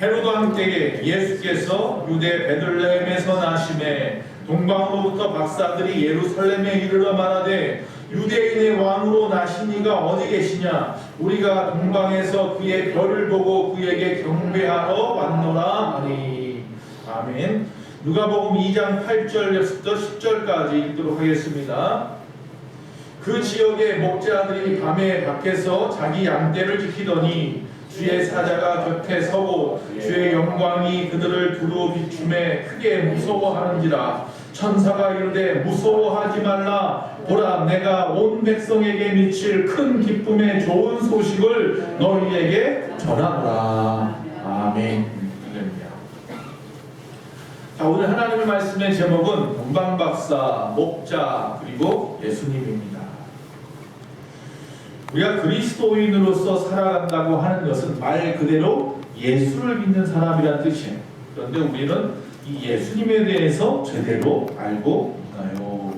헤로드 왕때에 예수께서 유대 베들레헴에서 나심에 동방으로부터 박사들이 예루살렘에 이르러 말하되 유대인의 왕으로 나신 이가 어디 계시냐? 우리가 동방에서 그의 별을 보고 그에게 경배하러 왔노라 하니. 아멘. 누가복음 2장 8절부터 10절까지 읽도록 하겠습니다. 그 지역의 목자들이 밤에 밖에서 자기 양떼를 지키더니 주의 사자가 곁에 서고 주의 영광이 그들을 두루 비춤에 크게 무서워하는지라. 천사가 이르되 무서워하지 말라. 보라, 내가 온 백성에게 미칠 큰 기쁨의 좋은 소식을 너희에게 전하노라. 아멘. 자, 오늘 하나님의 말씀의 제목은 동방박사, 목자, 그리고 예수님입니다. 우리가 그리스도인으로서 살아간다고 하는 것은 말 그대로 예수를 믿는 사람이라는 뜻이에요. 그런데 우리는 이 예수님에 대해서 제대로 알고 있나요?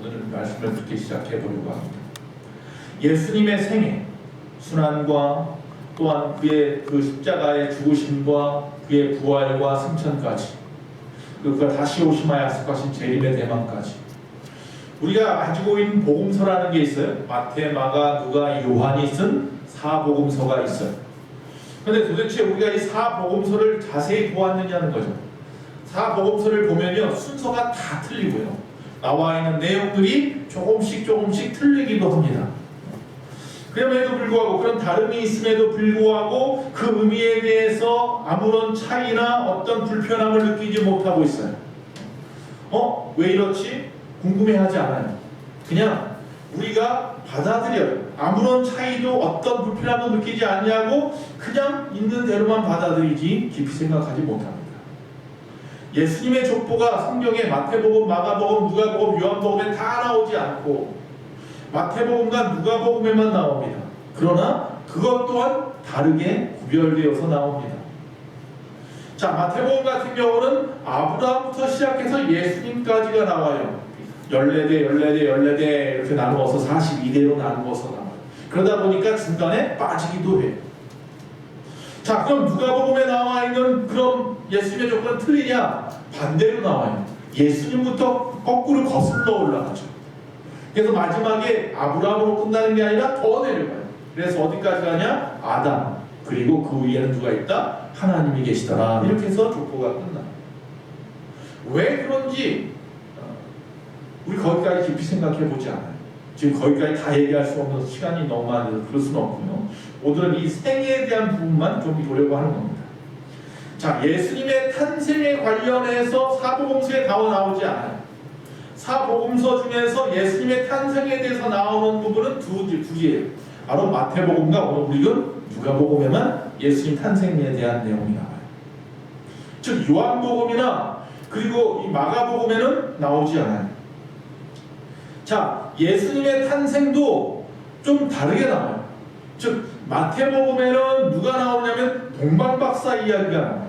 오늘 말씀을 그렇게 시작해 보려고 합니다. 예수님의 생애, 순환과 또한 그의 그 십자가의 죽으심과 그의 부활과 승천까지, 그가 다시 오심하여 약속하신 재림의 대망까지, 우리가 가지고 있는 복음서라는 게 있어요. 마태, 마가, 누가, 요한이 쓴 사복음서가 있어요. 그런데 도대체 우리가 이 사복음서를 자세히 보았느냐는 거죠. 사복음서를 보면요, 순서가 다 틀리고요, 나와 있는 내용들이 조금씩 틀리기도 합니다. 그럼에도 불구하고, 그런 다름이 있음에도 불구하고 그 의미에 대해서 아무런 차이나 어떤 불편함을 느끼지 못하고 있어요. 왜 이렇지? 궁금해하지 않아요. 그냥 우리가 받아들여요. 아무런 차이도 어떤 불편함도 느끼지 않냐고 그냥 있는 대로만 받아들이지 깊이 생각하지 못합니다. 예수님의 족보가 성경에 마태복음, 마가복음, 누가복음, 요한복음에 다 나오지 않고 마태복음과 누가복음에만 나옵니다. 그러나 그것 또한 다르게 구별되어서 나옵니다. 자, 마태복음 같은 경우는 아브라함부터 시작해서 예수님까지가 나와요. 14대 이렇게 나누어서 42대로 나누어서 나와요. 그러다 보니까 중간에 빠지기도 해요. 자, 그럼 누가복음에 나와 있는 그럼 예수님의 조건은 틀리냐? 반대로 나와요. 예수님부터 거꾸로 거슬러 올라가죠. 그래서 마지막에 아브라함으로 끝나는 게 아니라 더 내려가요. 그래서 어디까지 가냐? 아담, 그리고 그 위에는 누가 있다? 하나님이 계시더라. 이렇게 해서 족보가 끝나요. 왜 그런지 우리 거기까지 깊이 생각해 보지 않아요. 지금 거기까지 다 얘기할 수 없는 시간이 너무 많아서 그럴 수는 없고요. 오늘은 이 생애에 대한 부분만 좀 보려고 하는 겁니다. 자, 예수님의 탄생에 관련해서 사복음서에 다 나오지 않아요. 사복음서 중에서 예수님의 탄생에 대해서 나오는 부분은 두 개예요. 바로 마태복음과 오늘 우리는 누가복음에만 예수님 탄생에 대한 내용이 나와요. 즉 요한복음이나 그리고 이 마가복음에는 나오지 않아요. 자, 예수님의 탄생도 좀 다르게 나와요. 즉 마태복음에는 누가 나오냐면 동방박사 이야기가 나와요.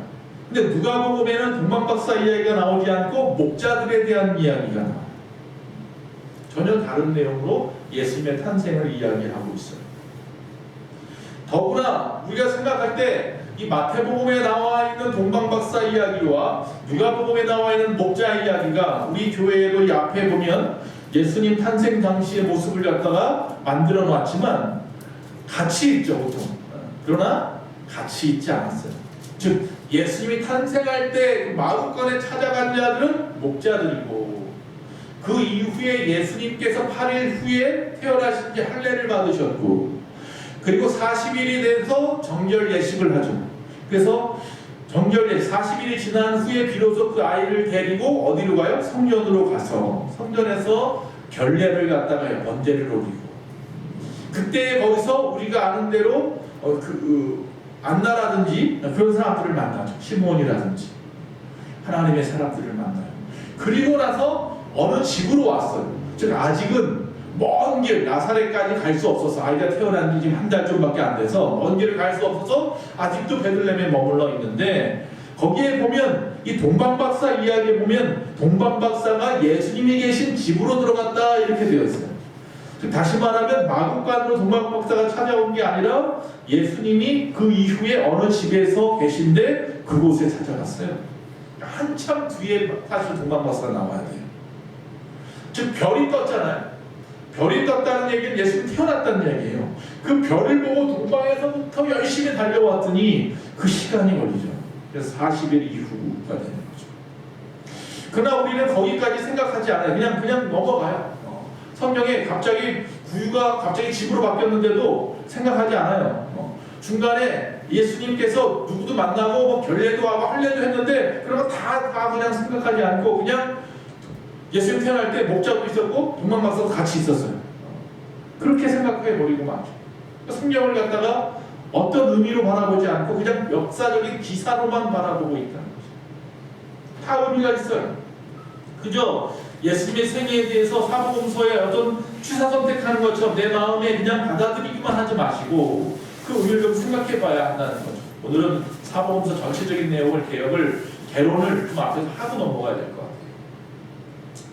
근데 누가복음에는 동방박사 이야기가 나오지 않고 목자들에 대한 이야기가 나와요. 전혀 다른 내용으로 예수님의 탄생을 이야기하고 있어요. 더구나 우리가 생각할 때 이 마태복음에 나와 있는 동방박사 이야기와 누가복음에 나와 있는 목자 이야기가 우리 교회에도 이 앞에 보면 예수님 탄생 당시의 모습을 갖다가 만들어 놨지만 같이 있죠, 보통. 그러나 같이 있지 않았어요. 즉 예수님이 탄생할 때 마구간에 찾아간 자들은 목자들이고, 그 이후에 예수님께서 8일 후에 태어나신 지 할례를 받으셨고, 그리고 40일이 돼서 정결 예식을 하죠. 그래서 정결 예식 40일이 지난 후에 비로소 그 아이를 데리고 어디로 가요? 성전으로 가서 성전에서 결례를 갖다가 번제를 올리고, 그때 거기서 우리가 아는 대로 안나라든지 그런 사람들을 만나죠. 시몬이라든지 하나님의 사람들을 만나요. 그리고 나서 어느 집으로 왔어요. 즉 아직은 먼 길 나사렛까지 갈 수 없어서, 아이가 태어난 지 지금 한 달 좀밖에 안 돼서 먼 길을 갈 수 없어서 아직도 베들레헴에 머물러 있는데, 거기에 보면 이 동방박사 이야기에 보면 동방박사가 예수님이 계신 집으로 들어갔다 이렇게 되어 있어요. 다시 말하면 마국간으로 동방 박사가 찾아온 게 아니라 예수님이 그 이후에 어느 집에서 계신데 그곳에 찾아갔어요. 한참 뒤에 사실 동방 박사가 나와야 돼요. 즉 별이 떴잖아요. 별이 떴다는 얘기는 예수님이 태어났다는 얘기예요. 그 별을 보고 동방에서부터 열심히 달려왔더니 그 시간이 걸리죠. 그래서 40일 이후가 되는 거죠. 그러나 우리는 거기까지 생각하지 않아요. 그냥 넘어가요. 성경에 갑자기 구유가 갑자기 집으로 바뀌었는데도 생각하지 않아요. 중간에 예수님께서 누구도 만나고 뭐 결례도 하고 할례도 했는데 그런 거 다 그냥 생각하지 않고 그냥 예수님 태어날 때 목자도 있었고 동방박사도 같이 있었어요. 그렇게 생각해 버리고 말죠. 성경을 갖다가 어떤 의미로 바라보지 않고 그냥 역사적인 기사로만 바라보고 있다는 거죠. 다 의미가 있어요. 그저 예수님의 생애에 대해서 사복음서에 어떤 취사 선택하는 것처럼 내 마음에 그냥 받아들이기만 하지 마시고 그 의미를 좀 생각해 봐야 한다는 거죠. 오늘은 사복음서 전체적인 내용을 개론을 좀 앞에서 하고 넘어가야 될 것 같아요.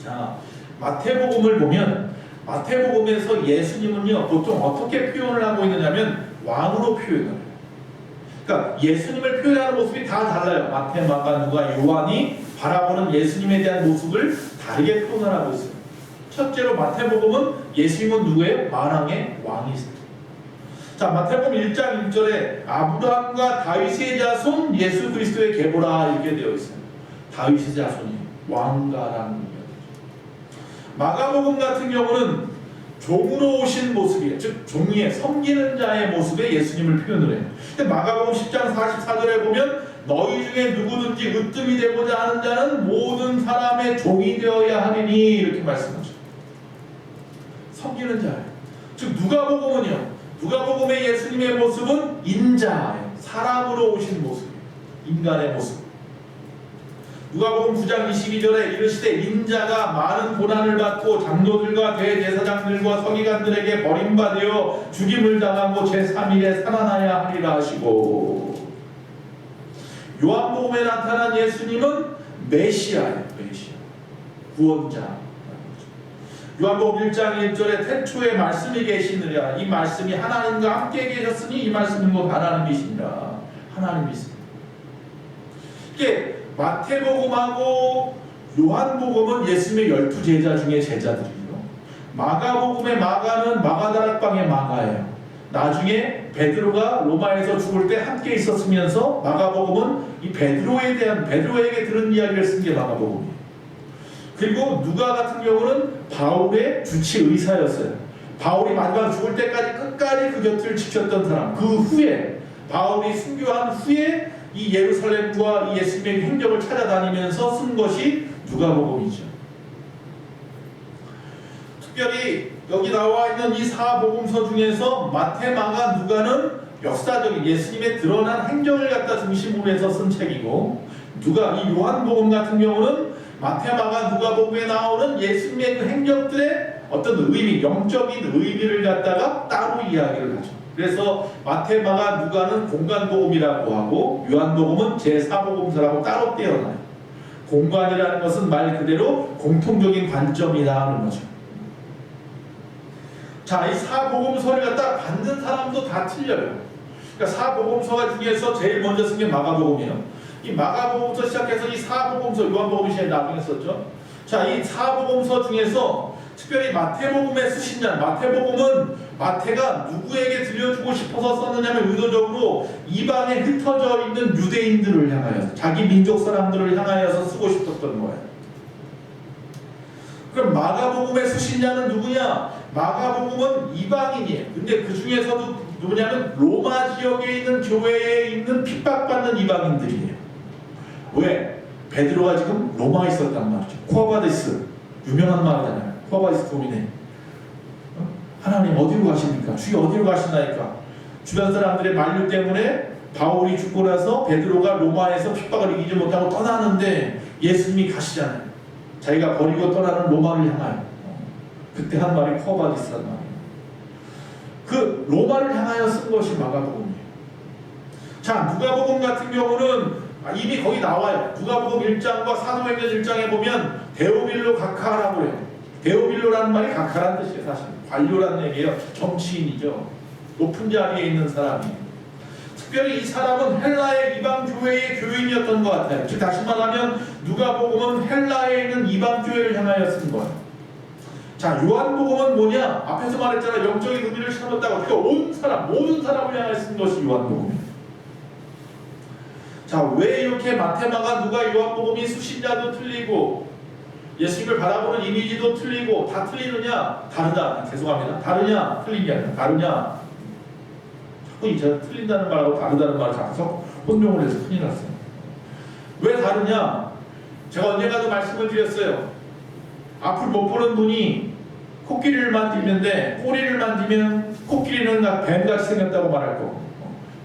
자, 마태복음을 보면 마태복음에서 예수님은요 보통 어떻게 표현을 하고 있느냐면 왕으로 표현을 해요. 그러니까 예수님을 표현하는 모습이 다 달라요. 마태, 마가, 누가, 요한이 바라보는 예수님에 대한 모습을 다르게 표현을 하고 있어요. 첫째로 마태복음은 예수님은 누구예요? 만왕의 왕이세요. 자, 마태복음 1장 1절에 아브라함과 다윗의 자손 예수 그리스도의 계보라 이렇게 되어 있어요. 다윗의 자손이 왕가라는 의미가 되죠. 마가복음 같은 경우는 종으로 오신 모습이에요. 즉 종의 섬기는 자의 모습에 예수님을 표현을 해요. 근데 마가복음 10장 44절에 보면 너희 중에 누구든지 으뜸이 되고자 하는 자는 모든 사람의 종이 되어야 하리니 이렇게 말씀하죠. 섬기는 자예요. 즉 누가복음은요. 누가복음의 예수님의 모습은 인자예요. 사람으로 오신 모습이에요. 인간의 모습. 누가복음 9장 22절에 이르시되 인자가 많은 고난을 받고 장로들과 대제사장들과 서기관들에게 버림받아 죽임을 당하고 제3일에 살아나야 하리라 하시고 요한복음에 나타난 예수님은 메시아예요. 메시아. 구원자. 요한복음 1장 1절에 태초에 말씀이 계시느라 이 말씀이 하나님과 함께 계셨으니 이 말씀은 곧 하나님이시니라. 하나님이십니다. 이게 마태복음하고 요한복음은 예수님의 12제자 중에 제자들이에요. 마가복음의 마가는 마가다락방의 마가예요. 나중에 베드로가 로마에서 죽을 때 함께 있었으면서 마가복음은 이 베드로에게 들은 이야기를 쓴 게 마가복음이에요. 그리고 누가 같은 경우는 바울의 주치 의사였어요. 바울이 마지막 죽을 때까지 끝까지 그 곁을 지켰던 사람. 그 후에 바울이 순교한 후에 이 예루살렘과 이 예수님의 행적을 찾아다니면서 쓴 것이 누가복음이죠. 특별히 여기 나와 있는 이 사복음서 중에서 마태, 마가, 누가는 역사적인 예수님의 드러난 행적을 갖다 중심으로 해서 쓴 책이고 이 요한복음 같은 경우는 마태, 마가, 누가복음에 나오는 예수님의 그 행적들의 어떤 의미, 영적인 의미를 갖다가 따로 이야기를 하죠. 그래서 마태, 마가, 누가는 공간복음이라고 하고 요한복음은 제4복음서라고 따로 떼어놔요. 공간이라는 것은 말 그대로 공통적인 관점이다 하는 거죠. 자, 이 사복음서를 갖다 받는 사람도 다 틀려요. 그러니까 사복음서가 중에서 제일 먼저 쓴 게 마가복음이에요. 이 마가복음부터 시작해서 이 사복음서, 요한복음이 제일 나중에 썼죠. 자, 이 사복음서 중에서 특별히 마태복음에 쓰신 자, 마태복음은 마태가 누구에게 들려주고 싶어서 썼느냐면 의도적으로 이방에 흩어져 있는 유대인들을 향하여, 자기 민족 사람들을 향하여서 쓰고 싶었던 거예요. 그럼 마가복음에 쓰신 자는 누구냐? 마가복음은 이방인이에요. 근데 그 중에서도 누구냐면 로마 지역에 있는 교회에 있는 핍박받는 이방인들이에요. 왜? 베드로가 지금 로마에 있었단 말이죠. 쿠아바디스, 유명한 말이잖아요. 쿠아바디스 도미네. 하나님 어디로 가십니까? 주여 어디로 가시나이까? 주변 사람들의 만류 때문에 바울이 죽고 나서 베드로가 로마에서 핍박을 이기지 못하고 떠나는데 예수님이 가시잖아요. 자기가 버리고 떠나는 로마를 향하여. 그때 한 말이 쿠아바디스란 말이에요. 그 로마를 향하여 쓴 것이 마가복음이에요. 자, 누가복음 같은 경우는 이미 거기 나와요. 누가복음 1장과 사도행전 1장에 보면 데오빌로 가카라고 해요. 데오빌로라는 말이 가카라는 뜻이에요. 사실 관료란 얘기예요. 정치인이죠. 높은 자리에 있는 사람이에요. 특별히 이 사람은 헬라의 이방 교회의 교인이었던 것 같아요. 즉 다시 말하면 누가복음은 헬라에 있는 이방 교회를 향하여 쓴 거예요. 자, 요한복음은 뭐냐? 앞에서 말했잖아. 영적인 의미를 심었다고. 그러니까 온 사람, 모든 사람을 향하여 쓴 것이 요한복음이에요. 자, 왜 이렇게 마테마가 누가 요한복음이 수신자도 틀리고 예수님을 바라보는 이미지도 틀리고 다 틀리느냐? 다르다. 죄송합니다. 다르냐? 틀린 게 아니라 다르냐? 자꾸 이제 틀린다는 말하고 다르다는 말을 자꾸 혼동을 해서 큰일 났어요. 왜 다르냐? 제가 언젠가도 말씀을 드렸어요. 앞을 못 보는 분이 코끼리를 만지는데 꼬리를 만지면 코끼리는 뱀같이 생겼다고 말할 거고,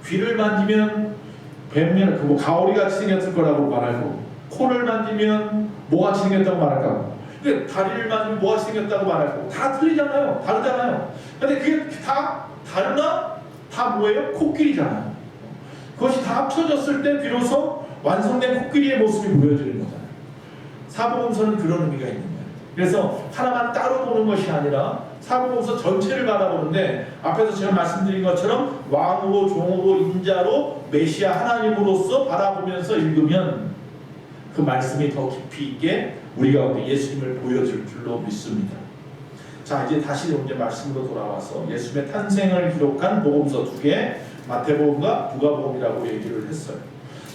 귀를 만지면 뱀면 뭐 가오리같이 생겼을 거라고 말하고, 코를 만지면 뭐같이 생겼다고 말할 거고, 근데 다리를 만지면 뭐같이 생겼다고 말할 거고, 다 틀리잖아요. 다르잖아요. 근데 그게 다 다르나? 다 뭐예요? 코끼리잖아요. 그것이 다 합쳐졌을 때 비로소 완성된 코끼리의 모습이 보여지는 거잖아요. 사복음서는 그런 의미가 있는 거예요. 그래서 하나만 따로 보는 것이 아니라 사복음서 전체를 바라보는데, 앞에서 제가 말씀드린 것처럼 왕으로 종으로 인자로 메시아 하나님으로서 바라보면서 읽으면 그 말씀이 더 깊이 있게 우리 가운데 예수님을 보여줄 줄로 믿습니다. 자, 이제 다시 이제 말씀으로 돌아와서 예수님의 탄생을 기록한 복음서 2개, 마태복음과 누가복음이라고 얘기를 했어요.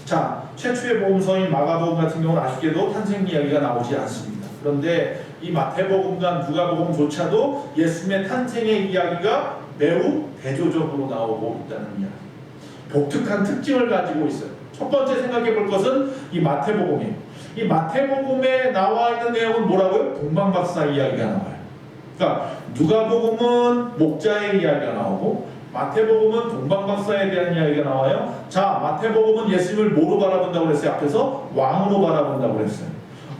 자, 최초의 복음서인 마가복음 같은 경우는 아쉽게도 탄생 이야기가 나오지 않습니다. 그런데 이 마태복음과 누가복음조차도 예수님의 탄생의 이야기가 매우 대조적으로 나오고 있다는 이야기. 독특한 특징을 가지고 있어요. 첫 번째 생각해 볼 것은 이 마태복음이에요. 이 마태복음에 나와 있는 내용은 뭐라고요? 동방박사 이야기가 나와요. 그러니까 누가복음은 목자의 이야기가 나오고 마태복음은 동방박사에 대한 이야기가 나와요. 자, 마태복음은 예수님을 뭐로 바라본다고 그랬어요? 앞에서 왕으로 바라본다고 그랬어요.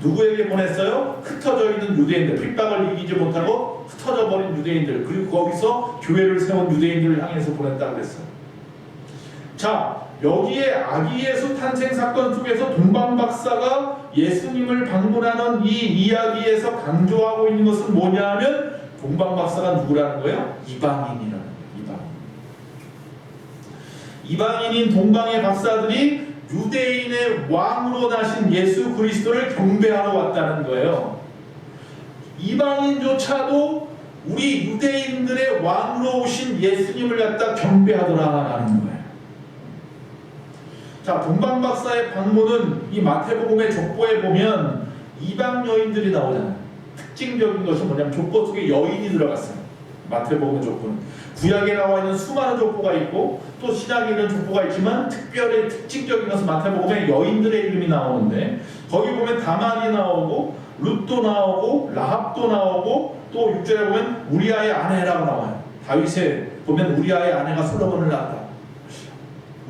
누구에게 보냈어요? 흩어져 있는 유대인들, 핍박을 이기지 못하고 흩어져 버린 유대인들, 그리고 거기서 교회를 세운 유대인들을 향해서 보냈다고 그랬어요. 자, 여기에 아기 예수 탄생 사건 속에서 동방박사가 예수님을 방문하는 이 이야기에서 강조하고 있는 것은 뭐냐 하면 동방박사가 누구라는 거예요? 이방인이라는 거예요. 이방인인 동방의 박사들이 유대인의 왕으로 나신 예수 그리스도를 경배하러 왔다는 거예요. 이방인조차도 우리 유대인들의 왕으로 오신 예수님을 갖다 경배하더라라는 거예요. 자, 동방박사의 방문은 이 마태복음의 족보에 보면 이방 여인들이 나오잖아요. 특징적인 것은 뭐냐면 족보 속에 여인이 들어갔어요. 마태복음의 족보는 구약에 나와 있는 수많은 족보가 있고 또 신약에 있는 족보가 있지만 특별히 특징적인 것은 마태복음에 여인들의 이름이 나오는데, 거기 보면 다말이 나오고 룻도 나오고 라합도 나오고 또 6절에 보면 우리아의 아내라고 나와요. 다윗에 보면 우리아의 아내가 솔로몬을 낳았다.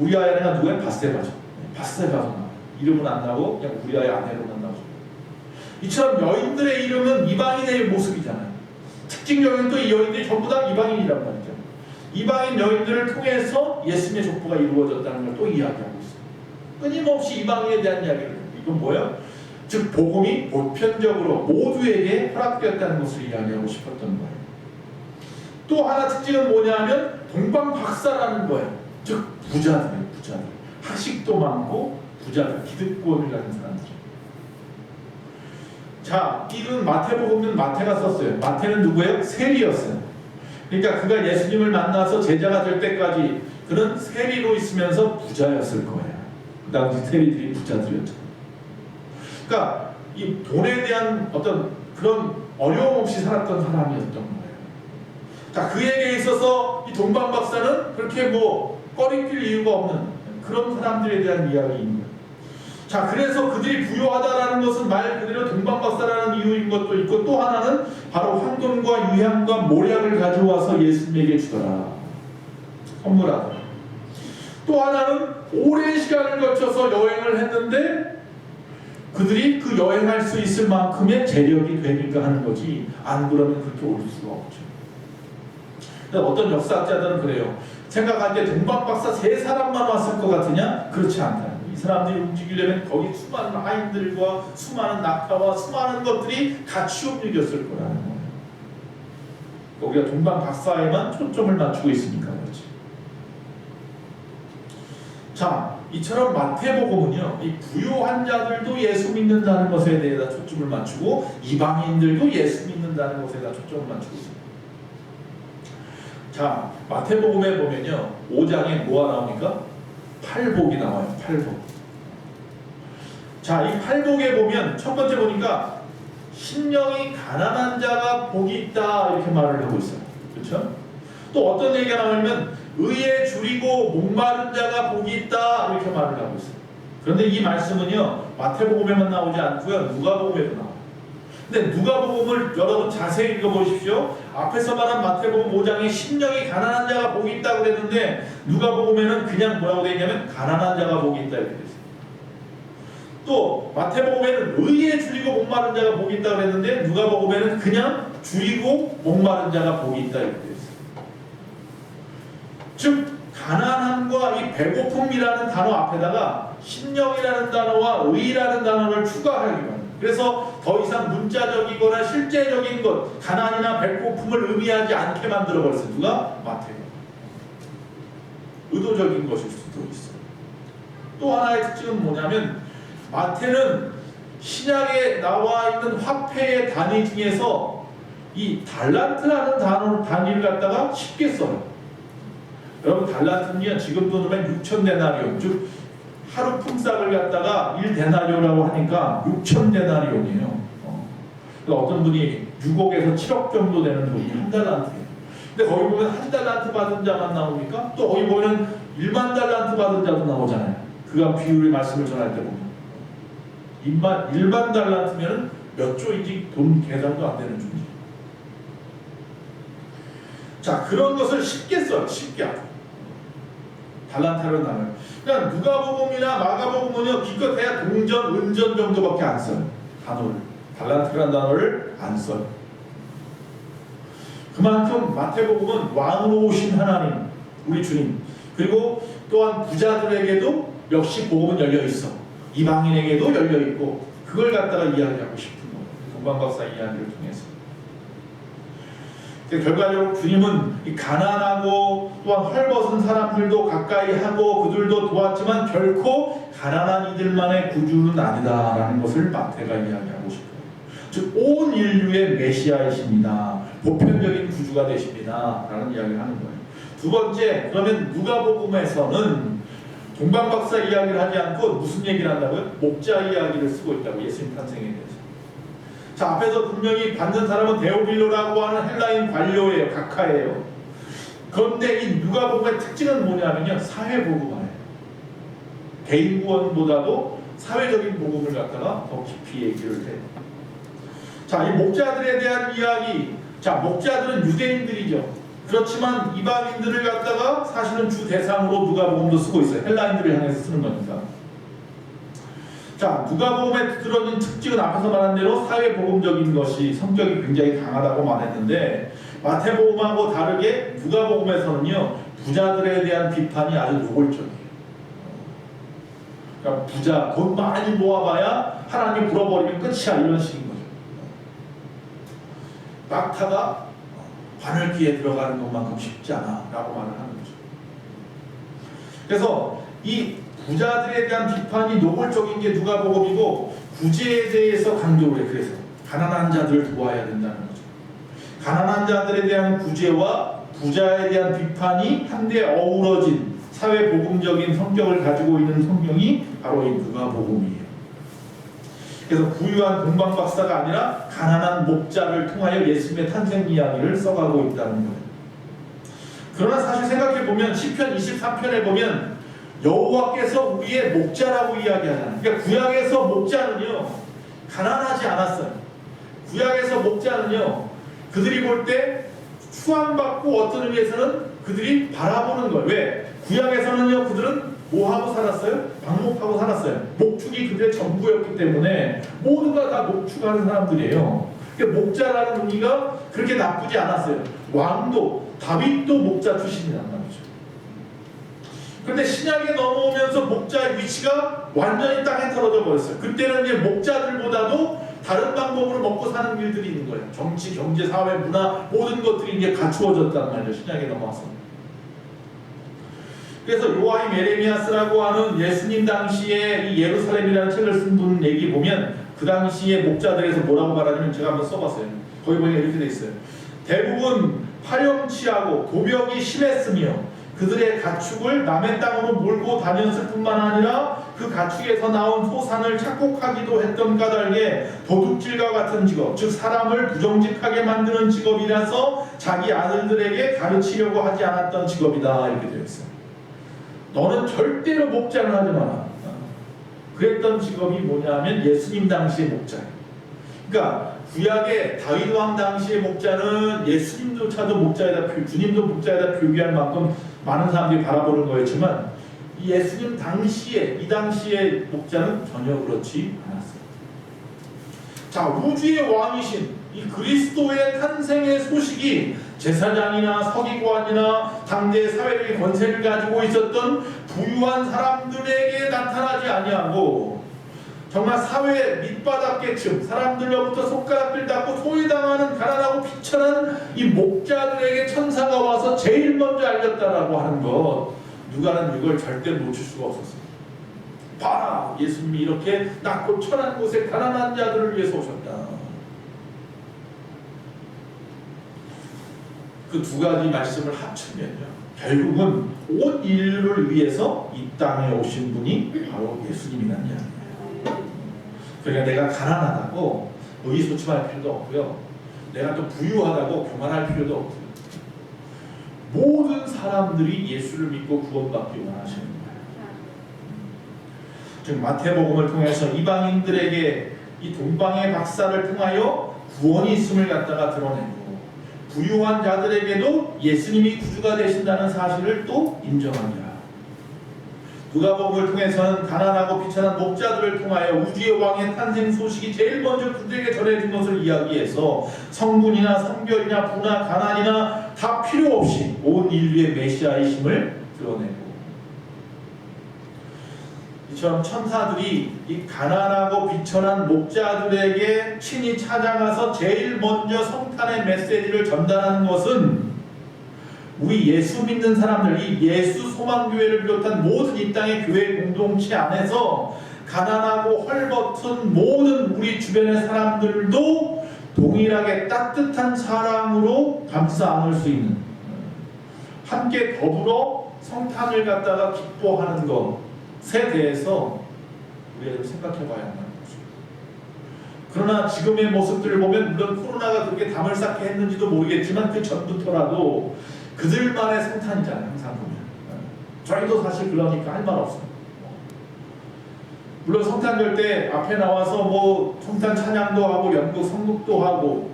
우리아의 아내가 누구예요? 바세바죠. 바세바가 나와요. 이름은 안 나오고 그냥 우리아의 아내로만 나오죠. 이처럼 여인들의 이름은 이방인의 모습이잖아요. 특징적인 또 이 여인들이 전부 다 이방인이란 말이죠. 이방인 여인들을 통해서 예수님의 족보가 이루어졌다는 걸 또 이야기하고 있어요. 끊임없이 이방인에 대한 이야기를 해요. 이건 뭐예요? 즉 복음이 보편적으로 모두에게 허락되었다는 것을 이야기하고 싶었던 거예요. 또 하나 특징은 뭐냐면 동방박사라는 거예요. 즉 부자들이에요. 부자들. 학식도 많고 부자들, 기득권을 가진 사람들. 자, 이건 마태복음은 마태가 썼어요. 마태는 누구예요? 세리였어요. 그러니까 그가 예수님을 만나서 제자가 될 때까지 그는 세리로 있으면서 부자였을 거예요. 그 당시 세리들이 부자들이었죠. 그러니까 이 돈에 대한 어떤 그런 어려움 없이 살았던 사람이었던 거예요. 자, 그에게 있어서 이 동방박사는 그렇게 뭐 꺼리낄 이유가 없는 그런 사람들에 대한 이야기입니다. 자, 그래서 그들이 부유하다라는 것은 말 그대로 동방박사라는 이유인 것도 있고, 또 하나는 바로 황금과 유향과 모략을 가져와서 예수님에게 주더라. 선물하더라. 또 하나는 오랜 시간을 거쳐서 여행을 했는데 그들이 그 여행할 수 있을 만큼의 재력이 되니까 하는 거지, 안 그러면 그렇게 올 수가 없죠. 그러니까 어떤 역사학자들은 그래요. 생각할 때 동방박사 3사람만 왔을 것 같으냐? 그렇지 않다. 이 사람들이 움직이려면 거기 수많은 아이들과 수많은 낙타와 수많은 것들이 같이 움직였을 거라는 거예요. 우리가 동방 박사에만 초점을 맞추고 있으니까 그렇지. 자, 이처럼 마태복음은요, 이 부유한 자들도 예수 믿는다는 것에 대해서 초점을 맞추고 이방인들도 예수 믿는다는 것에 대해서 초점을 맞추고 있습니다. 자, 마태복음에 보면요, 5장에 뭐가 나옵니까? 팔복이 나와요. 팔복. 자, 이 팔복에 보면 첫 번째 보니까 심령이 가난한 자가 복이 있다 이렇게 말을 하고 있어요. 그렇죠? 또 어떤 얘기가 나오면 의에 줄이고 목마른 자가 복이 있다 이렇게 말을 하고 있어요. 그런데 이 말씀은요, 마태복음에만 나오지 않고요, 누가복음에도 나와요. 근데 누가복음을 여러분 자세히 읽어보십시오. 앞에서 말한 마태복음 5장에 심령이 가난한 자가 복이 있다고 그랬는데 누가복음에는 그냥 뭐라고 되어 있냐면 가난한 자가 복이 있다 이렇게 되어 있어요. 또 마태복음에는 의에 줄이고 목마른 자가 복이 있다고 그랬는데 누가복음에는 그냥 줄이고 목마른 자가 복이 있다 이렇게 되어 있어요. 즉 가난함과 이 배고픔이라는 단어 앞에다가 심령이라는 단어와 의라는 단어를 추가하기만 합니다. 그래서 더 이상 문자적이거나 실제적인 것, 가난이나 배고픔을 의미하지 않게 만들어버렸어요. 누가? 마태가. 의도적인 것일 수도 있어요. 또 하나의 특징은 뭐냐면 마태는 신약에 나와 있는 화폐의 단위 중에서 이 달란트라는 단위를 갖다가 쉽게 써요. 여러분 달란트는요, 지금 돈으로 6,000데나리온, 즉 하루 품삯을 갖다가 1데나리온이라고 하니까 6,000데나리온이에요. 그러니까 어떤 분이 6억에서 7억 정도 되는 돈이 한 달란트예요. 근데 거기 보면 한 달란트 받은 자만 나옵니까? 또 거기 보면 1만 달란트 받은 자도 나오잖아요. 그가 비율의 말씀을 전할 때 보면 1만 달란트면 몇 조인지 돈 계산도 안 되는 존재. 자, 그런 것을 쉽게 써요. 쉽게. 달란트로 나눠요. 그러니까 누가복음이나 마가복음은요, 기껏해야 동전, 은전 정도밖에 안 써요. 단어를. 달란트라는 단어를 안 써요. 그만큼 마태복음은 왕으로 오신 하나님, 우리 주님, 그리고 또한 부자들에게도 역시 복음은 열려 있어. 이방인에게도 열려 있고, 그걸 갖다가 이야기하고 싶은 거예요. 동방박사 이야기를 통해서. 결과적으로 주님은 이 가난하고 또한 헐벗은 사람들도 가까이 하고 그들도 도왔지만 결코 가난한 이들만의 구주는 아니다라는 것을 마태가 이야기하고 싶어요. 즉 온 인류의 메시아이십니다. 보편적인 구주가 되십니다. 라는 이야기를 하는 거예요. 두 번째, 그러면 누가복음에서는 동방박사 이야기를 하지 않고 무슨 얘기를 한다고요? 목자 이야기를 쓰고 있다고, 예수님 탄생에 대해서. 자, 앞에서 분명히 받는 사람은 데오빌로라고 하는 헬라인 관료예요. 각하예요. 그런데 이 누가복음의 특징은 뭐냐면요, 사회복음화예요. 개인 구원보다도 사회적인 복음을 갖다가 더 깊이 얘기를 해요. 자, 이 목자들에 대한 이야기. 자, 목자들은 유대인들이죠. 그렇지만 이방인들을 갖다가 사실은 주 대상으로 누가복음도 쓰고 있어요. 헬라인들을 향해서 쓰는 거니까. 자, 누가복음에 들어있는 특징은 앞에서 말한 대로 사회복음적인 것이 성격이 굉장히 강하다고 말했는데 마태복음하고 다르게 누가복음에서는요, 부자들에 대한 비판이 아주 노골적이에요. 그러니까 부자, 돈 많이 모아봐야 하나님 불어버리면 끝이야, 이런 식인 거죠. 낙타가 바늘귀에 들어가는 것만큼 쉽지 않아 라고 말을 하는 거죠. 그래서 이 부자들에 대한 비판이 노골적인 게 누가복음이고 구제에 대해서 강조를 해. 그래서 가난한 자들을 도와야 된다는 거죠. 가난한 자들에 대한 구제와 부자에 대한 비판이 한데 어우러진 사회복음적인 성격을 가지고 있는 성경이 바로 이 누가복음이에요. 그래서 부유한 동방박사가 아니라 가난한 목자를 통하여 예수님의 탄생 이야기를 써가고 있다는 거예요. 그러나 사실 생각해보면 시편 23편에 보면 여호와께서 우리의 목자라고 이야기하잖아요. 그러니까 구약에서 목자는요, 가난하지 않았어요. 구약에서 목자는요, 그들이 볼 때 수함받고 어떤 의미에서는 그들이 바라보는 거예요. 왜? 구약에서는요, 그들은 뭐하고 살았어요? 방목하고 살았어요. 목축이 그들의 전부였기 때문에 모두가 다 목축하는 사람들이에요. 그러니까 목자라는 의미가 그렇게 나쁘지 않았어요. 왕도, 다윗도 목자 출신이란 말이죠. 그런데 신약에 넘어오면서 목자의 위치가 완전히 땅에 떨어져 버렸어요. 그때는 이제 목자들보다도 다른 방법으로 먹고 사는 길들이 있는 거예요. 정치, 경제, 사회, 문화 모든 것들이 이제 갖추어졌단 말이죠. 신약에 넘어와서. 그래서 요하임 에레미야스라고 하는 예수님 당시에 이 예루살렘이라는 책을 쓴 분 얘기 보면 그 당시에 목자들에서 뭐라고 말하냐면 제가 한번 써봤어요. 거기 보니까 이렇게 돼 있어요. 대부분 파렴치하고 도벽이 심했으며 그들의 가축을 남의 땅으로 몰고 다녔을 뿐만 아니라 그 가축에서 나온 소산을 착복하기도 했던 까닭에 도둑질과 같은 직업, 즉 사람을 부정직하게 만드는 직업이라서 자기 아들들에게 가르치려고 하지 않았던 직업이다 이렇게 되어 있어요. 너는 절대로 목자를 하지 마라. 그랬던 직업이 뭐냐면 예수님 당시의 목자. 그러니까 구약의 다윗 왕 당시의 목자는 예수님조차도 목자에다 주님도 목자에다 표기할 만큼 많은 사람들이 바라보는 거였지만 예수님 당시에 이 당시의 목자는 전혀 그렇지 않았어요. 자, 우주의 왕이신 이 그리스도의 탄생의 소식이 제사장이나 서기관이나 당대 사회적인 권세를 가지고 있었던 부유한 사람들에게 나타나지 아니하고 정말 사회 밑바닥계층 사람들로부터 손가락질 닫고 소외당하는 가난하고 비천한 이 목자들에게 천사가 와서 제일 먼저 알렸다라고 하는 것, 누가는 이걸 절대 놓칠 수가 없었어요. 봐라, 예수님이 이렇게 낮고 천한 곳에 가난한 자들을 위해서 오셨다. 그 두 가지 말씀을 합치면요, 결국은 온 인류를 위해서 이 땅에 오신 분이 바로 예수님이라는 이야기예요. 그러니까 내가 가난하다고 의기소침할 필요도 없고요, 내가 또 부유하다고 교만할 필요도 없고요. 모든 사람들이 예수를 믿고 구원받기 원하시는 거예요. 즉 마태복음을 통해서 이방인들에게 이 동방의 박사를 통하여 구원이 있음을 갖다가 드러내고, 부유한 자들에게도 예수님이 구주가 되신다는 사실을 또 인정합니다. 누가복음을 통해서는 가난하고 비천한 목자들을 통하여 우주의 왕의 탄생 소식이 제일 먼저 그들에게 전해진 것을 이야기해서 성분이나 성별이나 부나 가난이나 다 필요 없이 온 인류의 메시아이심을 드러내고, 이처럼 천사들이 이 가난하고 비천한 목자들에게 친히 찾아가서 제일 먼저 성탄의 메시지를 전달하는 것은 우리 예수 믿는 사람들, 이 예수 소망교회를 비롯한 모든 이 땅의 교회 공동체 안에서 가난하고 헐벗은 모든 우리 주변의 사람들도 동일하게 따뜻한 사랑으로 감싸 안을 수 있는, 함께 더불어 성탄을 갖다가 기뻐하는 것에 대해서 우리가 좀 생각해 봐야 한다는 거죠. 그러나 지금의 모습들을 보면 물론 코로나가 그렇게 담을 쌓게 했는지도 모르겠지만 그 전부터라도 그들만의 성탄이잖아요. 항상 보면 저희도 사실 그러니까 할 말 없어요. 물론 성탄절 때 앞에 나와서 뭐 성탄 찬양도 하고 연극 성극도 하고,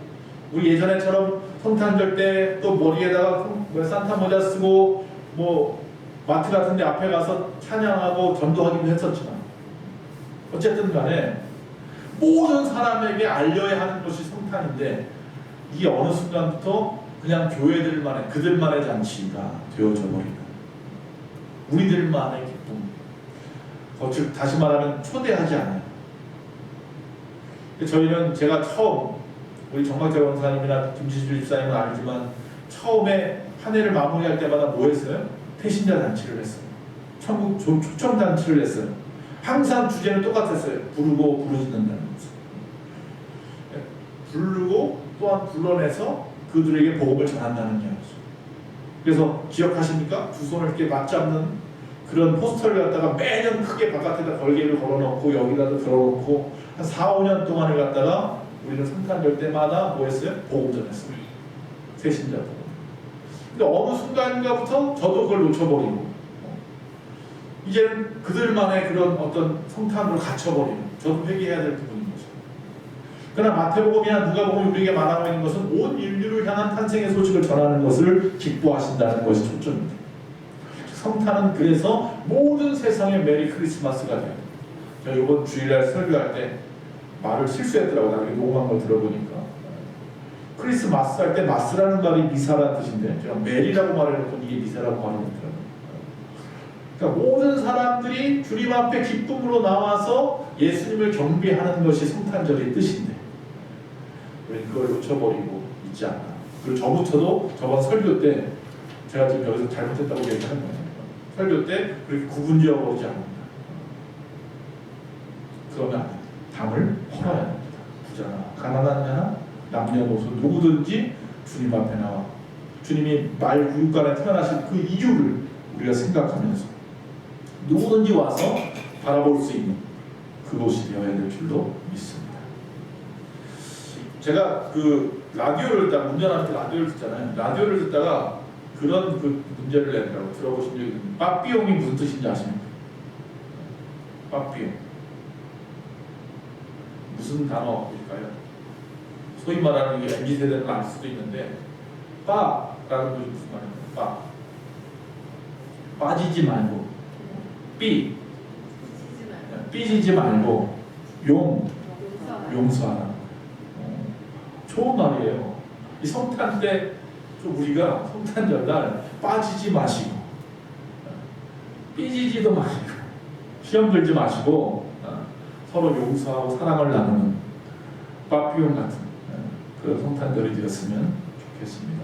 우리 예전에처럼 성탄절 때 또 머리에다가 산타 모자 쓰고 뭐 마트 같은 데 앞에 가서 찬양하고 전도하기도 했었지만, 어쨌든 간에 모든 사람에게 알려야 하는 것이 성탄인데, 이게 어느 순간부터 그냥 교회들만의, 그들만의 잔치가 되어져 버리는, 우리들만의 기쁨, 즉 다시 말하면 초대하지 않아요. 저희는 제가 처음, 우리 정박재 원사님이나 김지주 집사님은 알지만 처음에 한 해를 마무리할 때마다 뭐 했어요? 태신자 잔치를 했어요. 천국 초청 잔치를 했어요. 항상 주제는 똑같았어요. 부르고 부르짖는다는 거죠. 부르고 또한 불러내서 그들에게 복음을 전한다는 이야기죠. 그래서 기억하십니까? 두 손을 이렇게 맞잡는 그런 포스터를 갖다가 매년 크게 바깥에다 걸개를 걸어놓고 여기다도 걸어놓고 한 4, 5년 동안을 갖다가 우리는 성탄절 때마다 뭐 했어요? 복음 전했어요. 새신자 복음. 근데 어느 순간인가부터 저도 그걸 놓쳐버리고 이제는 그들만의 그런 어떤 성탄으로 갇혀버리는, 저도 회개해야 될 부분인 거죠. 그러나 마태복음이나 누가복음이 우리에게 말하고 있는 것은 온 인류를 향한 탄생의 소식을 전하는 것을 기뻐하신다는 것이 초점입니다. 성탄은 그래서 모든 세상의 메리 크리스마스가 돼요. 제가 이번 주일날 설교할 때 말을 실수했더라고요. 나중에 녹음한 걸 들어보니까 크리스마스 할 때 마스라는 말이 미사라는 뜻인데 제가 메리라고 말해놓고 이게 미사라고 말해놓더라고요. 그러니까 모든 사람들이 주님 앞에 기쁨으로 나와서 예수님을 경배하는 것이 성탄절의 뜻인데, 우리는 그걸 놓쳐버리고 있지 않나. 그리고 저부터도 저번 설교 때 제가 지금 여기서 잘못했다고 얘기하는 거예요. 설교 때 그렇게 구분지어 버리지 않는다. 그러면 안 됩니다. 담을 헐어야 합니다. 부자나 가난한 자나 남녀노소 누구든지 주님 앞에 나와 주님이 말 구육간에 태어나신 그 이유를 우리가 생각하면서 누구든지 와서 바라볼 수 있는 그곳이 되어야 될 줄로 믿습니다. 제가 그 라디오를 듣다가 운전할 때 라디오를 듣잖아요. 라디오를 듣다가 그런 그 문제를 내더라고. 들어보신 적이 있는데 빠삐용이 무슨 뜻인지 아십니까? 빠삐용 무슨 단어일까요? 소위 말하는 게 MZ세대는 알 수도 있는데 빠라는 것이 무슨 말입니까? 빠 빠지지 말고 삐지지 말고 용서하라. 좋은 말이에요. 이 성탄 때 우리가 성탄절날 빠지지 마시고 삐지지도 마시고 시험 들지 마시고 서로 용서하고 사랑을 나누는 빠삐용 같은 그런 성탄절이 되었으면 좋겠습니다.